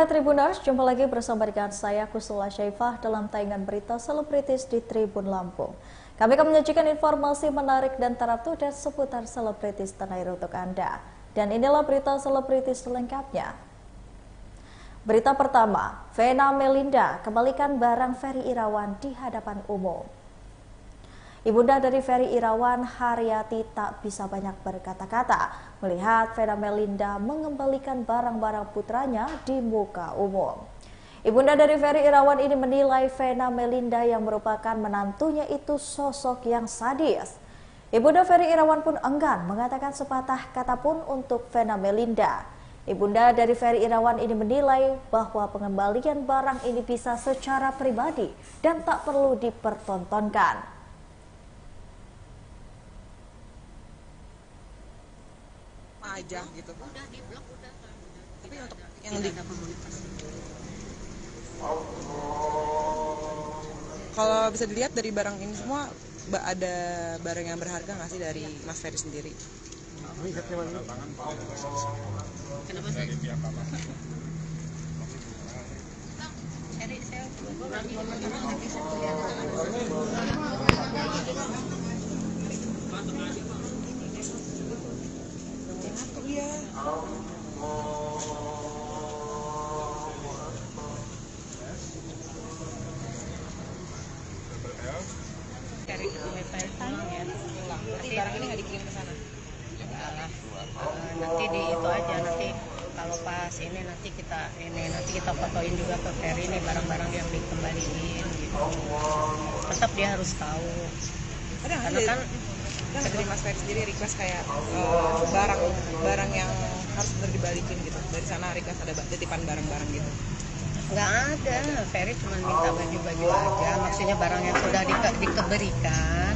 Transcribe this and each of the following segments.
Sahabat Tribuners, jumpa lagi bersama dengan saya Kusula Syaifah dalam tayangan berita selebritis di Tribun Lampung. Kami akan menyajikan informasi menarik dan terupdate seputar selebritis tanah air untuk Anda. Dan inilah berita selebritis selengkapnya. Berita pertama, Vena Melinda kembalikan barang Ferry Irawan di hadapan umum. Ibunda dari Ferry Irawan, Haryati, tak bisa banyak berkata-kata melihat Vena Melinda mengembalikan barang-barang putranya di muka umum. Ibunda dari Ferry Irawan ini menilai Vena Melinda yang merupakan menantunya itu sosok yang sadis. Ibunda Ferry Irawan pun enggan mengatakan sepatah kata pun untuk Vena Melinda. Ibunda dari Ferry Irawan ini menilai bahwa pengembalian barang ini bisa secara pribadi dan tak perlu dipertontonkan. Aja gitu. Udah di blok udah. Tapi untuk yang di komunitas. Kalau bisa dilihat dari barang ini semua ada barang yang berharga nggak sih dari Mas Ferry sendiri? Kenapa sih? Dari nanti barang ini nggak dikirim ke sana? Nanti di itu aja, nanti kalau pas ini nanti kita fotoin juga ke Ferry nih barang-barang yang dikembaliin gitu. Tetap dia harus tahu. Karena kan dari Mas Ferry sendiri request kayak barang yang harus benar dibalikin gitu. Dari sana request ada titipan barang-barang gitu. Nggak ada, Ferry cuma minta baju-baju aja, maksudnya barang yang sudah dikeberikan,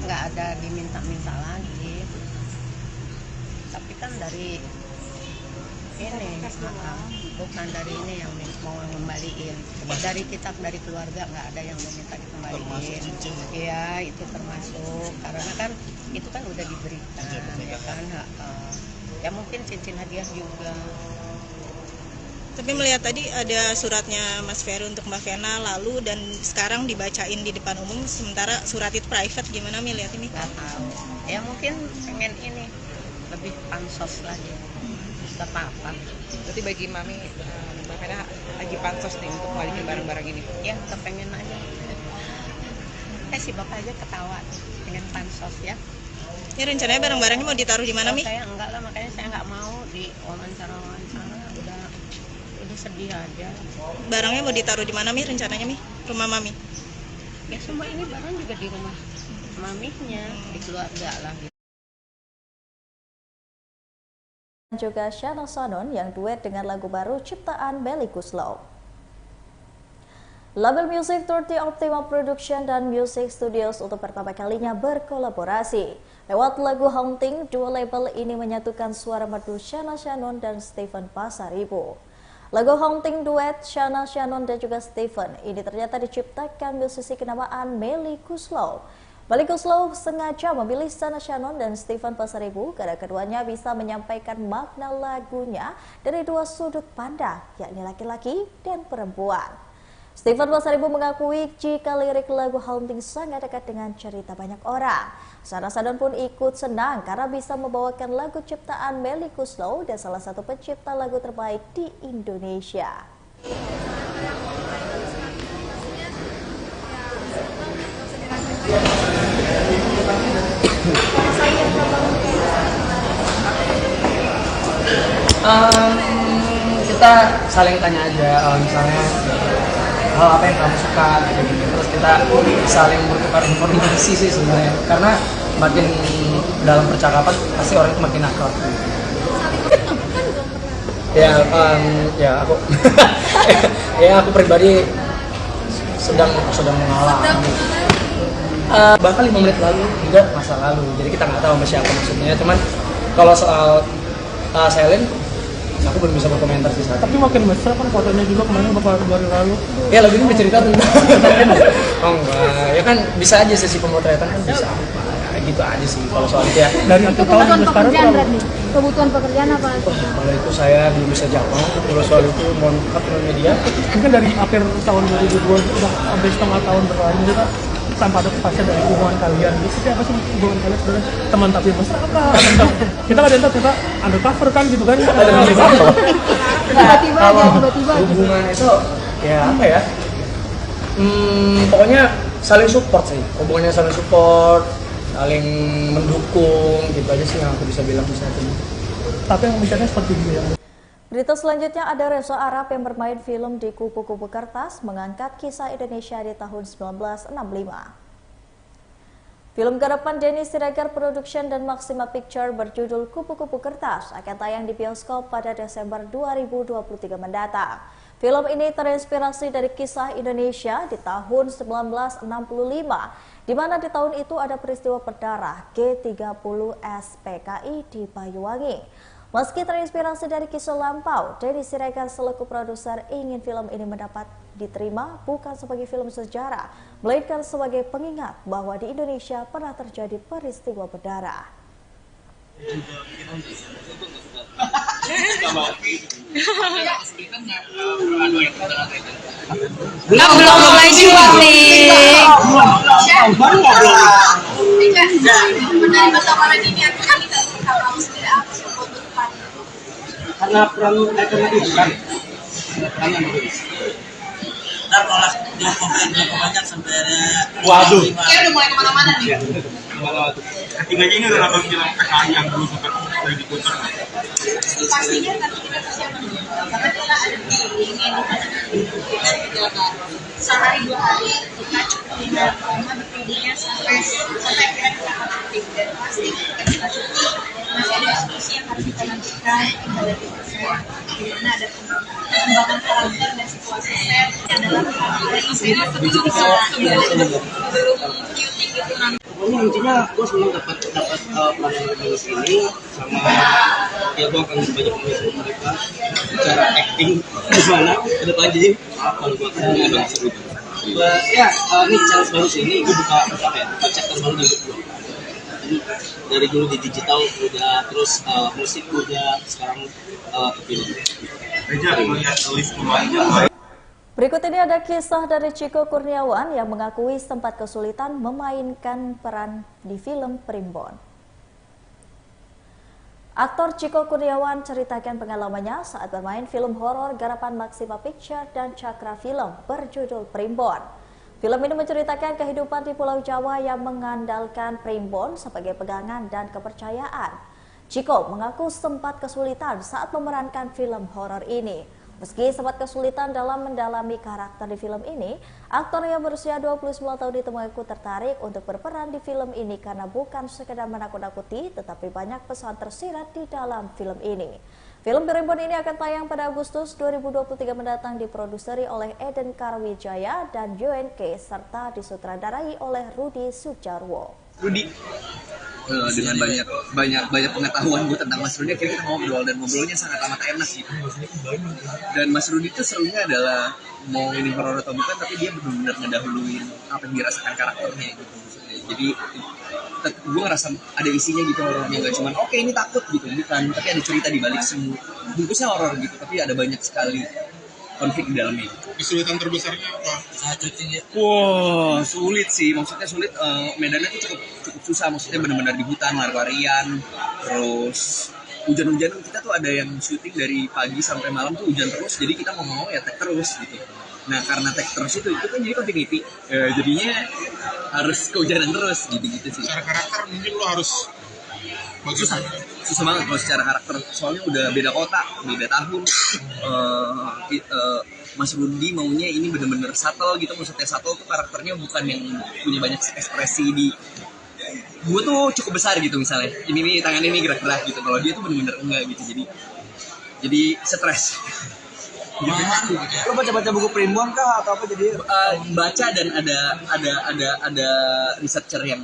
nggak ada diminta-minta lagi. Tapi kan dari ini, bukan dari ini yang mau ngembaliin. Dari keluarga nggak ada yang meminta dikembaliin. Iya, itu termasuk, karena kan itu kan udah diberikan, ya kan. Ya mungkin cincin hadiah juga. Tapi melihat tadi ada suratnya Mas Ferry untuk Mbak Vena lalu dan sekarang dibacain di depan umum, sementara surat itu private, gimana Mi lihat ini? Nggak tahu. Ya mungkin pengen ini lebih pansos lagi. Nggak apa-apa. Berarti bagi Mami, Mbak Vena lagi pansos nih untuk balikin barang-barang ini? Ya kepengen aja. Si Bapak aja ketawa pengen pansos ya. Ini rencananya barang-barangnya mau ditaruh di mana Mi? Saya enggak lah, makanya saya nggak mau di wawancara udah sedih aja. Barangnya mau ditaruh di mana Mi rencananya Mi? Rumah Mami? Ya semua ini barang juga di rumah maminya, di keluarga lah. Juga Shana Sanon yang duet dengan lagu baru ciptaan Melly Goeslaw. Label musik 30 Optima Production dan Music Studios untuk pertama kalinya berkolaborasi. Lewat lagu Haunting, dua label ini menyatukan suara merdu Shana Sanon dan Stephen Pasaribu. Lagu Haunting duet Shana Sanon dan juga Stephen ini ternyata diciptakan musisi kenamaan Melly Goeslaw. Melly Goeslaw sengaja memilih Shana Sanon dan Stephen Pasaribu karena keduanya bisa menyampaikan makna lagunya dari dua sudut pandang, yakni laki-laki dan perempuan. Stephen Pasaribu mengakui jika lirik lagu Haunting sangat dekat dengan cerita banyak orang. Shana Sanon pun ikut senang karena bisa membawakan lagu ciptaan Melly Goeslaw dan salah satu pencipta lagu terbaik di Indonesia. Kita saling tanya aja, misalnya hal apa yang kamu suka gitu. Terus kita saling bertukar informasi sih sebenarnya, karena makin dalam percakapan pasti orang itu makin akrab. Ya aku aku pribadi sedang mengalami bahkan 5 menit lalu hingga masa lalu, jadi kita nggak tahu sama siapa maksudnya. Cuman kalau soal Silent, aku belum bisa berkomentar sih saat. Tapi makin besar kan fotonya juga kemarin beberapa hari lalu. Ya lagu ini bercerita tentang oh enggak, ya kan bisa aja sesi pemotretan kan bisa. gitu aja sih kalau soal itu ya. Dari akhir tahun sampai sekarang berapa? Kebutuhan pekerjaan apa? Kalau itu saya belum bisa jawab. Kalau soal itu mohon maaf media. Mungkin dari akhir tahun 2022 udah sampai setengah tahun berlalu kita tanpa ada kepastian dari hubungan kalian. Itu kayak apa sih hubungan kalian sebenarnya? Teman tapi mesra apa? Kita nggak ada yang tahu, kita undercover kan gitu kan? Tiba-tiba aja, tiba-tiba. Hubungan itu ya apa ya? Pokoknya saling support sih. Hubungannya saling support, saling mendukung gitu aja sih yang aku bisa bilang saat ini. Tapi yang bicaranya seperti itu ya. Berita selanjutnya ada Reza Arab yang bermain film di Kupu-Kupu Kertas mengangkat kisah Indonesia di tahun 1965. Film garapan Denny Siregar Production dan Maxima Picture berjudul Kupu-Kupu Kertas akan tayang di bioskop pada Desember 2023 mendatang. Film ini terinspirasi dari kisah Indonesia di tahun 1965, di mana di tahun itu ada peristiwa berdarah G30 SPKI di Banyuwangi. Meski terinspirasi dari kisah lampau, Denny Siregar selaku produser ingin film ini mendapat diterima bukan sebagai film sejarah, melainkan sebagai pengingat bahwa di Indonesia pernah terjadi peristiwa berdarah. Belum mulai syuting. Karena peran itu kan Ntar kalau berapa banyak sampai ada. waduh. Kayak udah mulai kemana-mana nih. Ketiganya ini adalah film PKI yang dulu sampai diputar. Pastinya kan kita persiapan dulu. Karena kita ada ingin sehari 2 hari kita cukup dengan berpinggirnya sampai akhirnya kita akan aktif dan pasti kita bisa syuting. Masih ada diskusi yang harus kita lanjutkan, kita ada diskusi di mana ada pengembangan karakter dan situasi set yang adalah hal yang sebelum syuting gitu nanti. Pokoknya intinya gue senang dapat pelayanan klinis ini sama ya gue akan banyak mengisah mereka cara acting gimana ke depan jadi kalau gue akan agak seru. Ya ini channel baru sih ini gue buka chapter baru di YouTube gue. Jadi dari dulu di digital udah terus musik udah sekarang ke film. Reja melihat list pemainnya. Berikut ini ada kisah dari Chico Kurniawan yang mengakui sempat kesulitan memainkan peran di film Primbon. Aktor Chico Kurniawan ceritakan pengalamannya saat bermain film horor garapan Maxima Picture dan Cakra Film berjudul Primbon. Film ini menceritakan kehidupan di Pulau Jawa yang mengandalkan primbon sebagai pegangan dan kepercayaan. Chico mengaku sempat kesulitan saat memerankan film horor ini. Meski sempat kesulitan dalam mendalami karakter di film ini, aktor yang berusia 29 tahun itu mengaku tertarik untuk berperan di film ini karena bukan sekedar menakut-nakuti, tetapi banyak pesan tersirat di dalam film ini. Film Primbon ini akan tayang pada Agustus 2023 mendatang, diproduseri oleh Eden Karwijaya dan UNK serta disutradarai oleh Rudi Sudjarwo. Rudi, dengan banyak pengetahuan gue tentang Mas Rudi, akhirnya kita ngobrol dan ngobrolnya sangat amat enak gitu. Dan Mas Rudi itu serunya adalah mau ini horor atau bukan, tapi dia benar-benar ngedahuluin apa yang dirasakan karakternya gitu. Jadi gue ngerasa ada isinya gitu horornya, nggak cuma oke, ini takut gitu, bukan, tapi ada cerita di balik semua. Bungkusnya horor gitu, tapi ada banyak sekali konflik di dalamnya. Kesulitan terbesarnya apa? Saat syuting ya? Wah, sulit sih. Maksudnya sulit, medannya tuh cukup susah. Maksudnya benar-benar di hutan, lari-larian. Terus hujan-hujan, kita tuh ada yang syuting dari pagi sampai malam tuh hujan terus. Jadi kita mau ya take terus gitu. Nah karena take terus itu kan jadi continuity. Jadinya harus kehujanan terus gitu-gitu sih. Secara karakter mungkin lo harus susah banget kalau secara karakter, soalnya udah beda kota, beda tahun. Mas Rudi maunya ini bener-bener subtle gitu, maksudnya subtle tuh karakternya bukan yang punya banyak ekspresi di gue tuh cukup besar gitu, misalnya ini nih tangannya nih gerak-gerak gitu, kalau dia tuh bener-bener enggak gitu, jadi stres. Lo baca-baca buku Primbon kah atau apa jadi? Baca dan ada researcher yang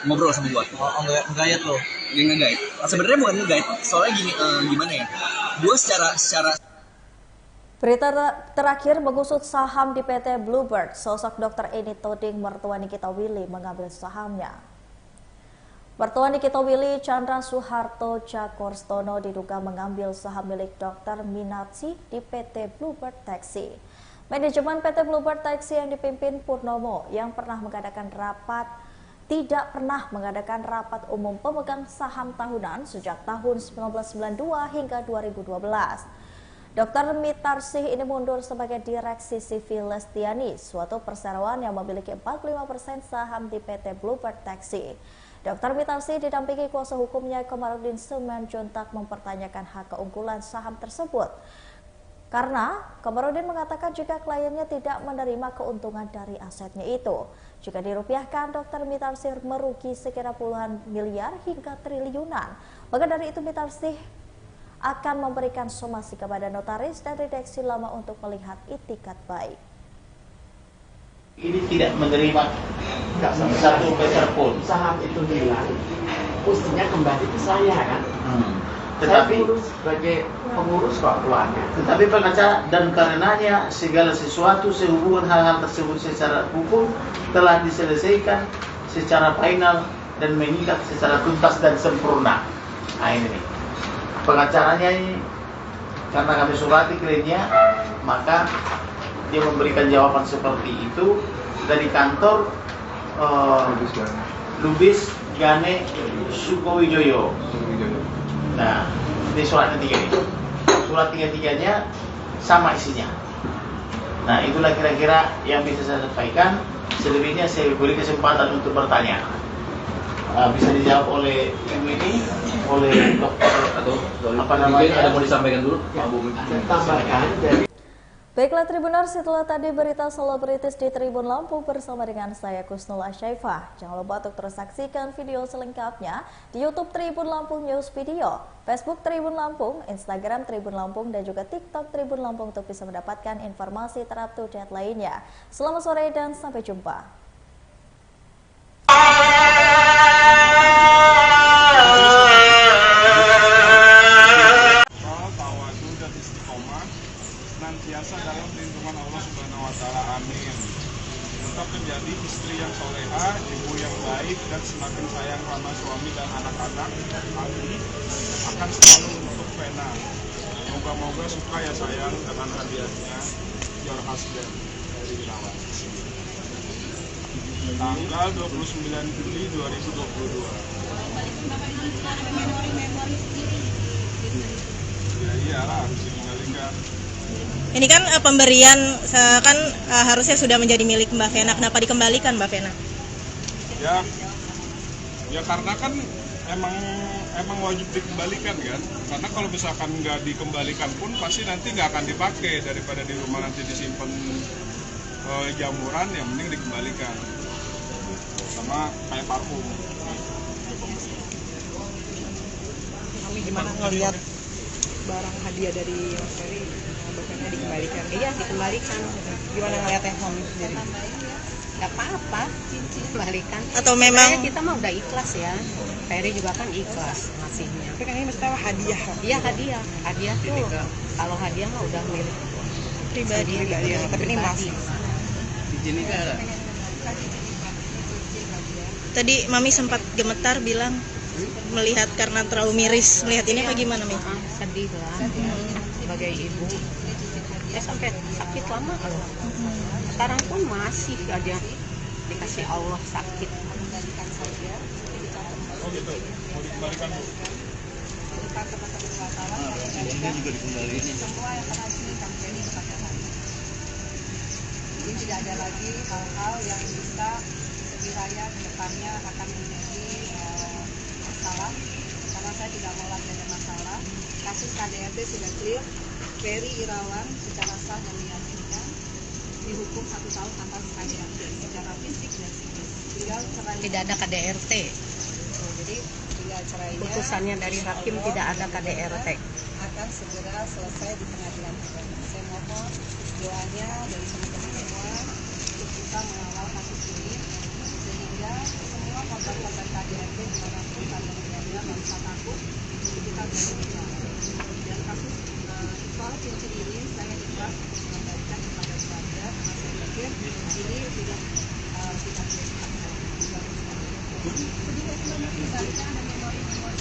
ngobrol sama gua. Nge-guide lo? Dia nge-guide. Sebenarnya bukan nge-guide, soalnya gini, gimana ya? Gua secara Berita terakhir mengusut saham di PT Bluebird. Sosok Dr. Eni Toding mertua Nikita Willy mengambil sahamnya. Mertua Nikita Willy, Chandra Suharto Cakorstono, diduga mengambil saham milik Dr. Minarsi di PT Bluebird Taxi. Manajemen PT Bluebird Taxi yang dipimpin Purnomo yang tidak pernah mengadakan rapat umum pemegang saham tahunan sejak tahun 1992 hingga 2012. Dr. Mitarsih ini mundur sebagai Direksi Sivil Lestiani, suatu perseroan yang memiliki 45% saham di PT Bluebird Taxi. Dr. Mitarsih didampingi kuasa hukumnya Komarudin Simanjuntak mempertanyakan hak keunggulan saham tersebut. Karena Komarudin mengatakan jika kliennya tidak menerima keuntungan dari asetnya itu. Jika dirupiahkan, Dr. Mitarsih merugi sekira puluhan miliar hingga triliunan. Maka dari itu Mitarsih akan memberikan somasi kepada notaris dan redaksi lama untuk melihat itikat baik. Ini tidak menerima satu peser pun. Saham itu hilang, mestinya kembali ke saya kan. Tetapi saya sebagai pengurus kok keluarga. Tetapi pengacara dan karenanya segala sesuatu sehubungan hal-hal tersebut secara hukum telah diselesaikan secara final dan mengikat secara tuntas dan sempurna. Nah ini pengacaranya ini, karena kami surati kliennya, maka dia memberikan jawaban seperti itu dari kantor Lubis Gane Sukowijoyo. Nah, ini suratnya 3 ini. Surat 3-3-nya sama isinya. Nah, itulah kira-kira yang bisa saya sampaikan. Selebihnya saya beri kesempatan untuk bertanya. Bisa dijawab oleh ibu ini, oleh dokter atau apa namanya? Ada mau disampaikan dulu, Pak Bu? Tambahkan dari Baiklah Tribuners, setelah tadi berita selebritis di Tribun Lampung bersama dengan saya Kusnul Asyaifah. Jangan lupa untuk terus saksikan video selengkapnya di YouTube Tribun Lampung News Video, Facebook Tribun Lampung, Instagram Tribun Lampung, dan juga TikTok Tribun Lampung untuk bisa mendapatkan informasi terupdate lainnya. Selamat sore dan sampai jumpa. Senantiasa dalam lindungan Allah Subhanahu wa Ta'ala, amin. Tetap menjadi istri yang soleha, ibu yang baik, dan semakin sayang sama suami dan anak-anak. Kami akan selalu menuntut Vena. Moga-moga suka ya sayang dengan hadiahnya, your husband dari Irawan. Tanggal 29 Juli 2022. Ya iyalah, harus dikembalikan. Ini kan pemberian kan harusnya sudah menjadi milik Mbak Vena. Kenapa dikembalikan Mbak Vena? Ya karena kan emang wajib dikembalikan kan. Karena kalau misalkan nggak dikembalikan pun pasti nanti nggak akan dipakai, daripada di rumah nanti disimpan jamuran, yang mending dikembalikan. Sama kayak parfum. Kami gimana ngelihat barang hadiah dari Mas Ferry? Dikembalikan, iya dikembalikan. Gimana ngeliatnya Mami sendiri? Gak apa-apa, kembalikan. Atau memang kita mah udah ikhlas ya. Ferry juga kan ikhlas ngasihnya. Tapi kan ini mesti hadiah. Iya hadiah. Hadiah tuh kalau hadiah mah udah milik pribadi. Ya, tapi ini masih. Tadi Mami sempat gemetar bilang melihat karena terlalu miris melihat ini apa gimana Mi? Sedih lah. Sebagai ibu. Sampai sakit lama loh. Sekarang pun masih aja dikasih Allah sakit. Oh gitu, mau dikembalikan Bu? Ini juga dikembalikan. Jadi tidak ada lagi hal-hal yang bisa sekiranya ke depannya akan menjadi masalah, karena saya tidak mau lagi ada masalah. Kasus KDRT sudah clear. Ferry Irawan secara sah dan meyakinkan dihukum 1 tahun atas KDRT secara fisik dan psikis. Tinggal cerai. Tidak ada KDRT. Jadi tinggal cerainya. Putusannya dari hakim tidak ada KDRT. Akan segera selesai di pengadilan agama. Saya mohon doanya dari teman-teman semua untuk bisa mengawal kasus ini sehingga semua korban-korban KDRT dimanapun kalian berada nggak usah takut, kita bisa. Dan kasus soal cincin ini saya lupa mengembalikan kepada keluarga, karena saya pikir ini sudah tidak bisa. Sedikit banyak misalnya ada memori-memori